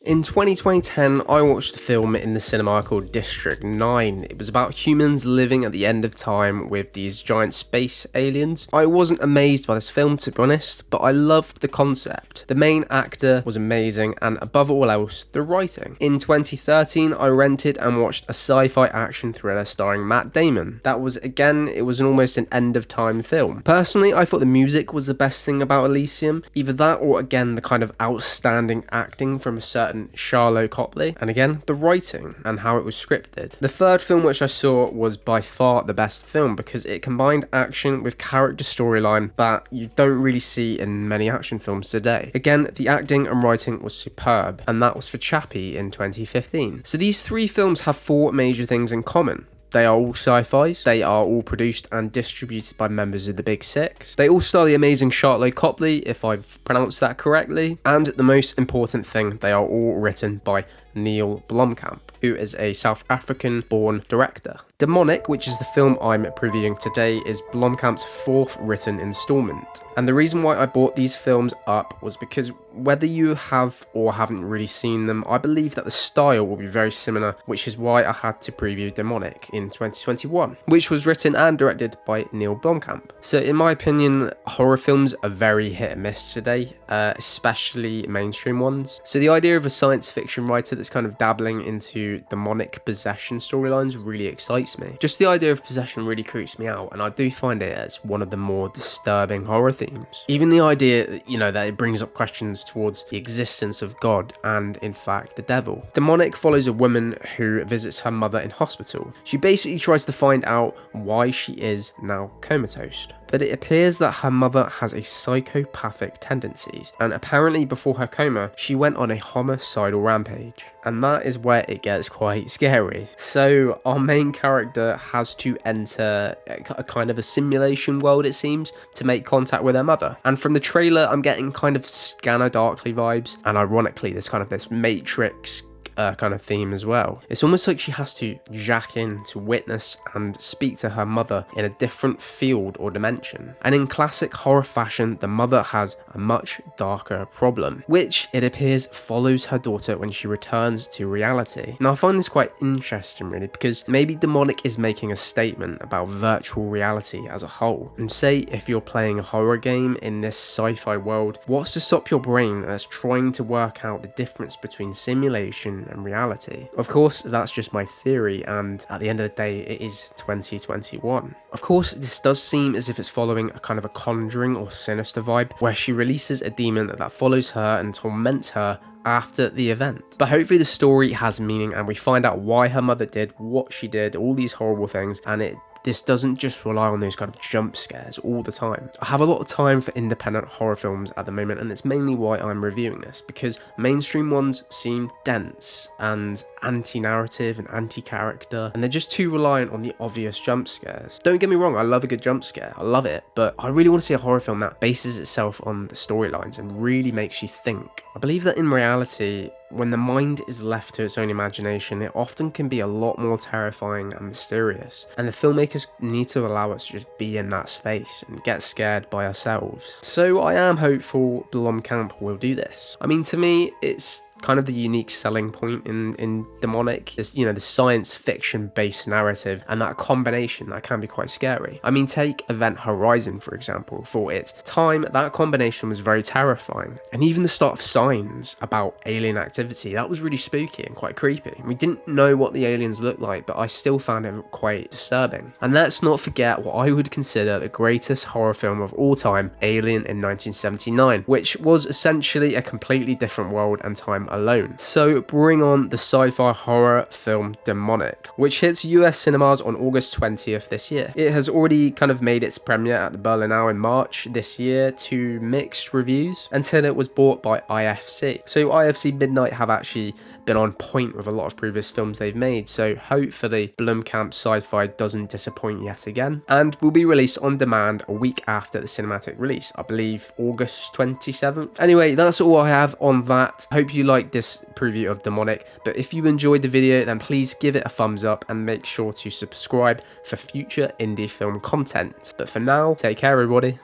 In 2010, I watched a film in the cinema called District 9. It was about humans living at the end of time with these giant space aliens. I wasn't amazed by this film, to be honest, but I loved the concept. The main actor was amazing, and above all else, the writing. In 2013, I rented and watched a sci-fi action thriller starring Matt Damon. It was almost an end of time film. Personally, I thought the music was the best thing about Elysium. Either that or again the kind of outstanding acting from a certain Charlotte Copley, and again the writing and how it was scripted. The third film which I saw was by far the best film because it combined action with character storyline that you don't really see in many action films today. Again, the acting and writing was superb, and that was for Chappie in 2015. So these three films have four major things in common. They are all sci-fis, they are all produced and distributed by members of the Big Six. They all star the amazing Charlotte Copley, if I've pronounced that correctly. And the most important thing, they are all written by Neill Blomkamp, who is a South African-born director. Demonic, which is the film I'm previewing today, is Blomkamp's fourth written installment. And the reason why I brought these films up was because whether you have or haven't really seen them, I believe that the style will be very similar, which is why I had to preview Demonic in 2021, which was written and directed by Neill Blomkamp. So in my opinion, horror films are very hit and miss today, especially mainstream ones. So the idea of a science fiction writer that's kind of dabbling into demonic possession storylines really excites me. Just the idea of possession really creeps me out, and I do find it as one of the more disturbing horror themes. Even the idea, that it brings up questions towards the existence of God and, in fact, the devil. Demonic follows a woman who visits her mother in hospital. She basically tries to find out why she is now comatose. But it appears that her mother has a psychopathic tendencies, and apparently before her coma, she went on a homicidal rampage. And that is where it gets quite scary. So our main character has to enter a kind of a simulation world, it seems, to make contact with her mother. And from the trailer, I'm getting kind of Scanner Darkly vibes, and ironically, there's kind of this Matrix kind of theme as well. It's almost like she has to jack in to witness and speak to her mother in a different field or dimension. And in classic horror fashion, the mother has a much darker problem, which it appears follows her daughter when she returns to reality. Now I find this quite interesting really, because maybe Demonic is making a statement about virtual reality as a whole. And say if you're playing a horror game in this sci-fi world, what's to stop your brain that's trying to work out the difference between simulation and reality? Of course, that's just my theory, and at the end of the day, it is 2021. Of course, this does seem as if it's following a kind of a Conjuring or Sinister vibe, where she releases a demon that follows her and torments her after the event. But hopefully the story has meaning and we find out why her mother did what she did, all these horrible things, and this doesn't just rely on those kind of jump scares all the time. I have a lot of time for independent horror films at the moment, and it's mainly why I'm reviewing this, because mainstream ones seem dense and anti-narrative and anti-character, and they're just too reliant on the obvious jump scares. Don't get me wrong, I love a good jump scare, I love it, but I really want to see a horror film that bases itself on the storylines and really makes you think. I believe that in reality, when the mind is left to its own imagination, it often can be a lot more terrifying and mysterious, and the filmmakers need to allow us to just be in that space and get scared by ourselves. So I am hopeful Blomkamp will do this. I mean, to me, it's kind of the unique selling point in Demonic is, the science fiction based narrative, and that combination that can be quite scary. I mean, take Event Horizon for example. For its time, that combination was very terrifying, and even the start of signs about alien activity, that was really spooky and quite creepy. We didn't know what the aliens looked like, but I still found it quite disturbing. And let's not forget what I would consider the greatest horror film of all time, Alien in 1979, which was essentially a completely different world and time alone. So bring on the sci-fi horror film Demonic, which hits US cinemas on August 20th this year. It has already kind of made its premiere at the Berlinale in March this year to mixed reviews until it was bought by IFC. So IFC Midnight have actually been on point with a lot of previous films they've made, so hopefully Blomkamp's Sci-Fi doesn't disappoint yet again, and will be released on demand a week after the cinematic release, I believe August 27th. Anyway, that's all I have on that. Hope you liked this preview of Demonic, but if you enjoyed the video then please give it a thumbs up and make sure to subscribe for future indie film content. But for now, take care everybody.